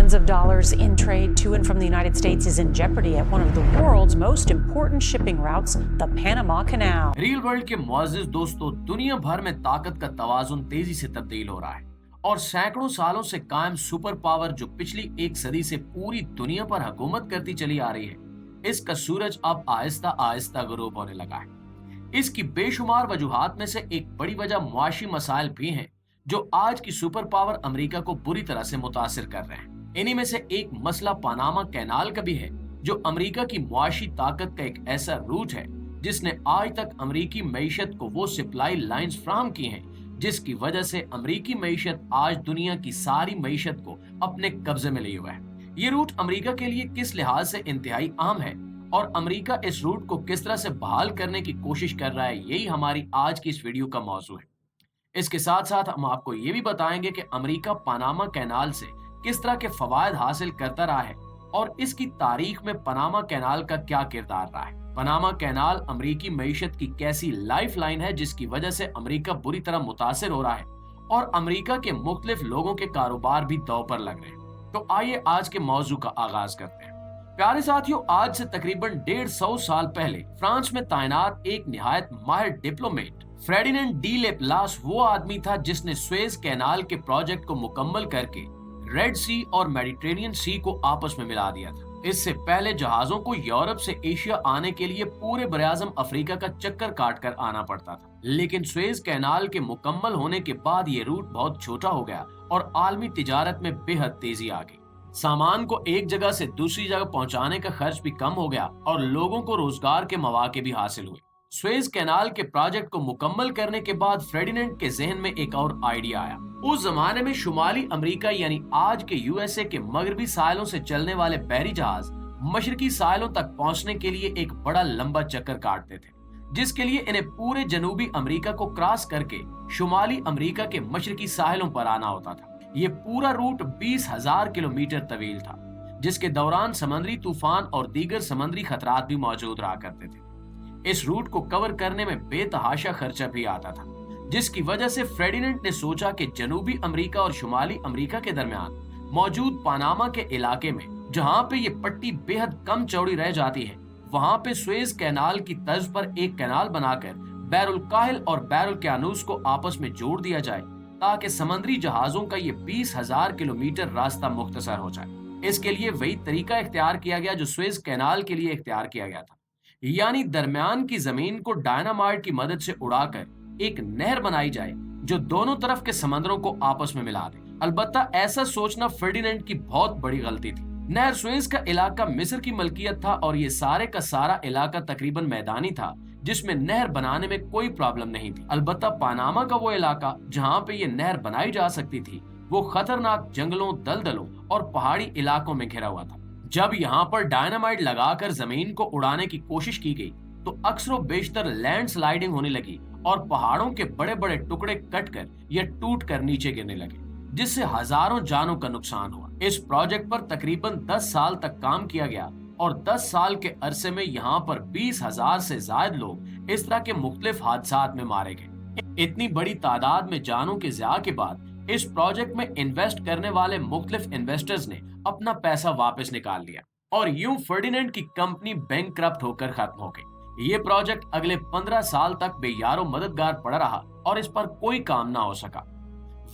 Billions of dollars in trade to and from the United States is in jeopardy at one of the world's most important shipping routes, the Panama Canal. Real world के मुअज़्ज़िज़ दोस्तों, दुनिया भर में ताकत का तवाज़ुन तेजी से तब्दील हो रहा है और सैकड़ों सालों से कायम सुपर पावर जो पिछली एक सदी से पूरी दुनिया पर हुकूमत करती चली आ रही है, इसका सूरज अब आहिस्ता आहिस्ता गुरूब होने लगा है। इसकी बेशुमार वजूहात में से एक बड़ी वजह मुआशी मसाइल भी हैं जो आज की सुपर पावर अमेरिका को बुरी तरह से मुतासिर कर रहे हैं। इन्हीं में से एक मसला पनामा कैनाल का भी है, जो अमेरिका की मुआशी ताकत का एक ऐसा रूट है जिसने आज तक अमेरिकी मईशत को वो सप्लाई लाइंस फ्राहम की हैं जिसकी वजह से अमेरिकी मईशत आज दुनिया की सारी मईशत को अपने कब्जे में लिए हुआ है। ये रूट अमेरिका के लिए किस लिहाज से इंतहाई अहम है और अमेरिका इस रूट को किस तरह से बहाल करने की कोशिश कर रहा है, यही हमारी आज की इस वीडियो का मौजू है। इसके साथ साथ हम आपको ये भी बताएंगे कि अमेरिका पनामा कैनाल से किस तरह के फवायद हासिल करता रहा है और इसकी तारीख में पनामा कैनाल का क्या किरदार रहा है। पनामा कैनाल अमेरिकी मईशत की कैसी लाइफ लाइन है जिसकी वजह से अमेरिका बुरी तरह मुतासिर हो रहा है और अमेरिका के मुख्तलिफ लोगों के कारोबार भी दांव पर लग रहे हैं। तो आइए आज के मौजू का आगाज करते हैं। प्यारे साथियों, आज से तकरीबन 150 साल पहले फ्रांस में तैनात एक निहायत माहिर डिप्लोमेट फ्रेडिनेंड डी लेप्लास वो आदमी था जिसने सुएज कैनाल के प्रोजेक्ट को मुकम्मल करके रेड सी और मेडिटेरेनियन सी को आपस में मिला दिया था। इससे पहले जहाजों को यूरोप से एशिया आने के लिए पूरे बरआज़म अफ्रीका का चक्कर काट कर आना पड़ता था, लेकिन सुएज कैनाल के मुकम्मल होने के बाद ये रूट बहुत छोटा हो गया और आलमी तिजारत में बेहद तेजी आ गई। सामान को एक जगह से दूसरी जगह पहुंचाने का खर्च भी कम हो गया और लोगों को रोजगार के मौके भी हासिल हुए। सुएज कैनाल के प्रोजेक्ट को मुकम्मल करने के बाद फ्रेडिनेंड के जहन में एक और आइडिया आया। उस जमाने में शुमाली अमेरिका यानी आज के यूएसए के मगरबी साहिलों से चलने वाले बहरी जहाज मशरकी साहिलों तक पहुंचने के लिए एक बड़ा लंबा चक्कर काटते थे, जिसके लिए इन्हें पूरे जनूबी अमेरिका को क्रॉस करके शुमाली अमेरिका के मशरकी साहिलों पर आना होता था। ये पूरा रूट 20,000 किलोमीटर तवील था, जिसके दौरान समुद्री तूफान और दीगर समुद्री खतरात भी मौजूद रहा करते थे। इस रूट को कवर करने में बेतहाशा खर्चा भी आता था, जिसकी वजह से फ्रेडिनेंड ने सोचा कि जनूबी अमेरिका और शुमाली अमेरिका के दरमियान मौजूद पनामा के इलाके में जहां पे ये पट्टी बेहद कम चौड़ी रह जाती है, वहां पे सुएज कैनाल की तर्ज पर एक कैनाल बनाकर बैरुल काहिल और बैरुल क्यानूस को आपस में जोड़ दिया जाए ताकि समुद्री जहाजों का ये 20,000 किलोमीटर रास्ता मुख्तसर हो जाए। इसके लिए वही तरीका इख्तियार किया गया जो सुएज कैनाल के लिए इख्तियार किया गया था, यानी दरमियान की जमीन को डायनामाइट की मदद से उड़ाकर एक नहर बनाई जाए जो दोनों तरफ के समंदरों को आपस में मिला दे। अलबत्ता ऐसा सोचना फर्डिनेंड की बहुत बड़ी गलती थी। नहर सुएज का इलाका मिस्र की मलकियत था और ये सारे का सारा इलाका तकरीबन मैदानी था, जिसमें नहर बनाने में कोई प्रॉब्लम नहीं थी। अलबत्ता पनामा का वो इलाका जहाँ पे ये नहर बनाई जा सकती थी, वो खतरनाक जंगलों, दलदलों और पहाड़ी इलाकों में घिरा हुआ था। जब यहाँ पर डायनामाइट लगाकर जमीन को उड़ाने की कोशिश की गई तो अक्सर बेशतर लैंडस्लाइडिंग होने लगी और पहाड़ों के बड़े बड़े टुकड़े कटकर या टूटकर नीचे गिरने लगे, जिससे हजारों जानों का नुकसान हुआ। इस प्रोजेक्ट पर तकरीबन 10 साल तक काम किया गया और 10 साल के अरसे में यहाँ पर 20,000 से ज्यादा लोग इस तरह के मुख्तलिफ हादसात में मारे गए। इतनी बड़ी तादाद में जानों के ज़िया के बाद इस प्रोजेक्ट में इन्वेस्ट करने वाले मुख्तलिफ इन्वेस्टर्स ने अपना पैसा वापस निकाल लिया और यूं फर्डिनेंड की कंपनी बैंकक्रप्ट होकर खत्म हो गई। ये प्रोजेक्ट अगले 15 साल तक बेयारो मददगार पड़ा रहा और इस पर कोई काम ना हो सका।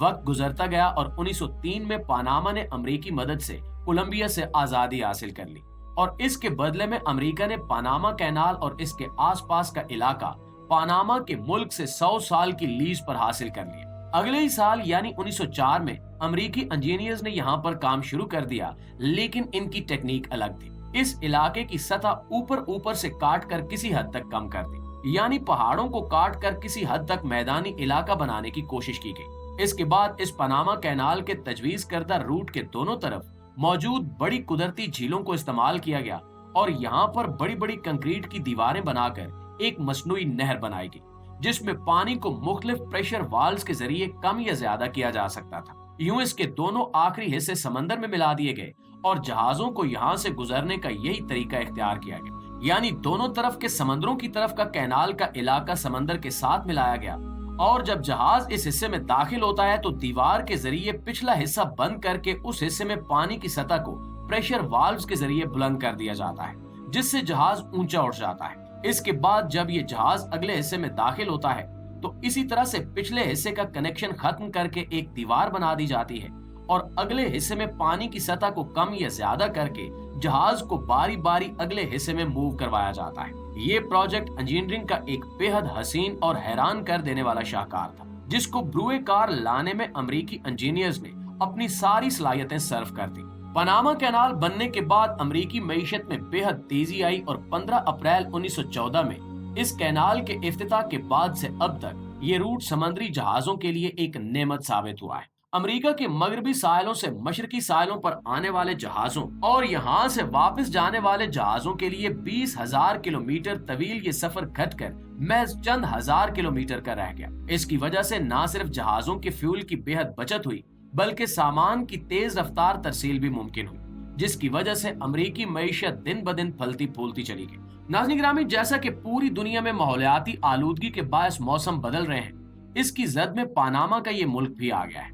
वक्त गुजरता गया और 1903 में पनामा ने अमेरिकी मदद से कोलंबिया से आजादी हासिल कर ली और इसके बदले में अमेरिका ने पनामा कैनाल और इसके आसपास का इलाका पनामा के मुल्क से 100 साल की लीज पर हासिल कर लिया। अगले ही साल यानी 1904 में अमेरिकी इंजीनियर्स ने यहाँ पर काम शुरू कर दिया, लेकिन इनकी टेक्निक अलग थी। इस इलाके की सतह ऊपर से काट कर किसी हद तक कम कर दी, यानी पहाड़ों को काट कर किसी हद तक मैदानी इलाका बनाने की कोशिश की गई। इसके बाद इस पनामा कैनाल के तजवीज करदा रूट के दोनों तरफ मौजूद बड़ी कुदरती झीलों को इस्तेमाल किया गया और यहाँ पर बड़ी बड़ी कंक्रीट की दीवारें बनाकर एक मसनूई नहर बनाई गई, जिसमें पानी को मुख्तलिफ प्रेशर वाल्व्स के जरिए कम या ज्यादा किया जा सकता था। यूं इसके दोनों आखिरी हिस्से समंदर में मिला दिए गए और जहाजों को यहाँ से गुजरने का यही तरीका इख्तियार किया गया, यानी दोनों तरफ के समंदरों की तरफ का कैनाल का इलाका समंदर के साथ मिलाया गया اور جب جہاز اس حصے میں داخل ہوتا ہے تو دیوار کے ذریعے پچھلا حصہ بند کر کے اس حصے میں پانی کی سطح کو پریشر والوز کے ذریعے بلند کر دیا جاتا ہے، جس سے جہاز اونچا اٹھ جاتا ہے۔ اس کے بعد جب یہ جہاز اگلے حصے میں داخل ہوتا ہے تو اسی طرح سے پچھلے حصے کا کنیکشن ختم کر کے ایک دیوار بنا دی جاتی ہے اور اگلے حصے میں پانی کی سطح کو کم یا زیادہ کر کے جہاز کو باری باری اگلے حصے میں موو کروایا جاتا ہے۔ یہ پروجیکٹ انجینئرنگ کا ایک بے حد حسین اور حیران کر دینے والا شاہکار تھا، جس کو بروئے کار لانے میں امریکی انجینئرز نے اپنی ساری صلاحیتیں صرف کر دی۔ پاناما کینال بننے کے بعد امریکی معیشت میں بے حد تیزی آئی اور 15 اپریل 1914 میں اس کینال کے افتتاح کے بعد سے اب تک یہ روٹ سمندری جہازوں کے لیے ایک نعمت ثابت ہوا ہے۔ امریکہ کے مغربی ساحلوں سے مشرقی ساحلوں پر آنے والے جہازوں اور یہاں سے واپس جانے والے جہازوں کے لیے 20,000 کلومیٹر طویل یہ سفر گھٹ کر محض چند ہزار کلومیٹر کا رہ گیا۔ اس کی وجہ سے نہ صرف جہازوں کے فیول کی بے حد بچت ہوئی بلکہ سامان کی تیز رفتار ترسیل بھی ممکن ہوئی، جس کی وجہ سے امریکی معیشت دن بدن پھلتی پھولتی چلی گئی۔ ناظرین گرامی، جیسا کہ پوری دنیا میں ماحولیاتی آلودگی کے باعث موسم بدل رہے ہیں، اس کی زد میں پاناما کا یہ ملک بھی آ گیا ہے۔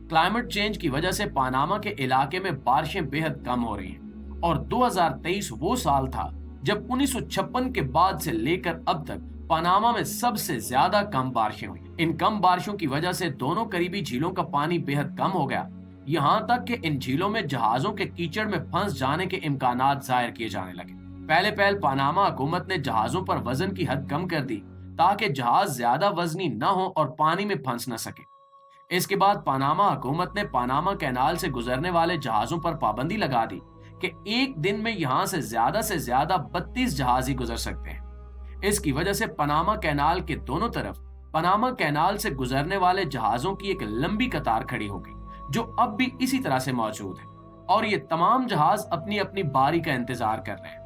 کلائمیٹ چینج کی وجہ سے پاناما کے علاقے میں بارشیں بے حد کم ہو رہی ہیں اور 2023 وہ سال تھا جب 1956 کے بعد سے لے کر اب تک پاناما میں سب سے زیادہ کم بارشیں ہوئی۔ ان کم بارشوں کی وجہ سے دونوں قریبی جھیلوں کا پانی بے حد کم ہو گیا، یہاں تک کہ ان جھیلوں میں جہازوں کے کیچڑ میں پھنس جانے کے امکانات ظاہر کیے جانے لگے۔ پہلے پاناما حکومت نے جہازوں پر وزن کی حد کم کر دی تاکہ جہاز زیادہ وزنی نہ ہو اور پانی میں پھنس نہ سکے۔ اس کے بعد پاناما حکومت نے پاناما کینال سے گزرنے والے جہازوں پر پابندی لگا دی کہ ایک دن میں یہاں سے زیادہ 32 جہاز ہی گزر سکتے ہیں۔ اس کی وجہ سے پاناما کینال کے دونوں طرف پاناما کینال سے گزرنے والے جہازوں کی ایک لمبی قطار کھڑی ہو گئی، جو اب بھی اسی طرح سے موجود ہے، اور یہ تمام جہاز اپنی اپنی باری کا انتظار کر رہے ہیں۔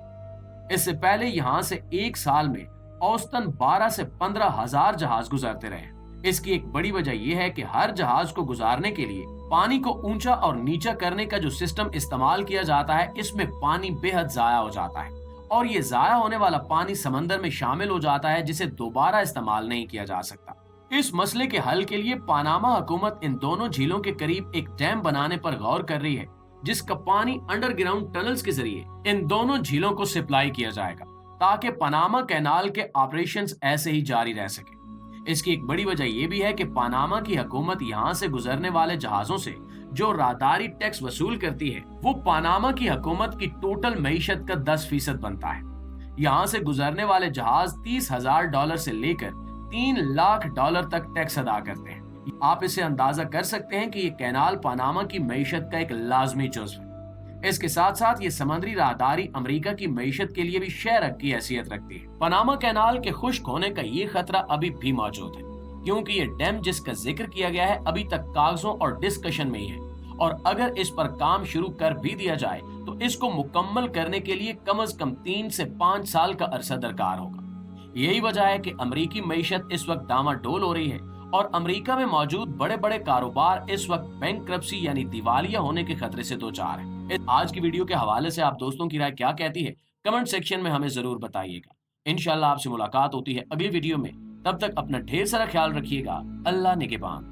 اس سے پہلے یہاں سے ایک سال میں اوسطاً 12 سے 15 ہزار جہاز گزرتے رہے۔ اس کی ایک بڑی وجہ یہ ہے کہ ہر جہاز کو گزارنے کے لیے پانی کو اونچا اور نیچا کرنے کا جو سسٹم استعمال کیا جاتا ہے، اس میں پانی بے حد ضائع ہو جاتا ہے اور یہ ضائع ہونے والا پانی سمندر میں شامل ہو جاتا ہے، جسے دوبارہ استعمال نہیں کیا جا سکتا۔ اس مسئلے کے حل کے لیے پاناما حکومت ان دونوں جھیلوں کے قریب ایک ڈیم بنانے پر غور کر رہی ہے، جس کا پانی انڈر گراؤنڈ ٹنلز کے ذریعے ان دونوں جھیلوں کو سپلائی کیا جائے گا تاکہ پاناما کینال کے آپریشنز ایسے ہی جاری رہ سکے۔ اس کی ایک بڑی وجہ یہ بھی ہے کہ پاناما کی حکومت یہاں سے گزرنے والے جہازوں سے جو راہداری ٹیکس وصول کرتی ہے، وہ پاناما کی حکومت کی ٹوٹل معیشت کا 10% بنتا ہے۔ یہاں سے گزرنے والے جہاز $30,000 سے لے کر $3 لاکھ تک ٹیکس ادا کرتے ہیں۔ آپ اسے اندازہ کر سکتے ہیں کہ یہ کینال پاناما کی معیشت کا ایک لازمی جزو ہے۔ اس کے ساتھ ساتھ یہ سمندری راہداری امریکہ کی معیشت کے لیے بھی شہرک کی حیثیت رکھتی ہے۔ پاناما کینال کے خشک ہونے کا یہ خطرہ ابھی بھی موجود ہے، کیونکہ یہ ڈیم جس کا ذکر کیا گیا ہے ابھی تک کاغذوں اور ڈسکشن میں ہی ہے، اور اگر اس پر کام شروع کر بھی دیا جائے تو اس کو مکمل کرنے کے لیے کم از کم 3 سے 5 سال کا عرصہ درکار ہوگا۔ یہی وجہ ہے کہ امریکی معیشت اس وقت ڈاما ڈول ہو رہی ہے اور امریکہ میں موجود بڑے بڑے کاروبار اس وقت بینکرپسی یعنی دیوالیہ ہونے کے خطرے سے دوچار ہیں۔ آج کی ویڈیو کے حوالے سے آپ دوستوں کی رائے کیا کہتی ہے؟ کمنٹ سیکشن میں ہمیں ضرور بتائیے گا۔ انشاءاللہ آپ سے ملاقات ہوتی ہے اگلی ویڈیو میں، تب تک اپنا ڈھیر سارا خیال رکھیے گا۔ اللہ نگہبان۔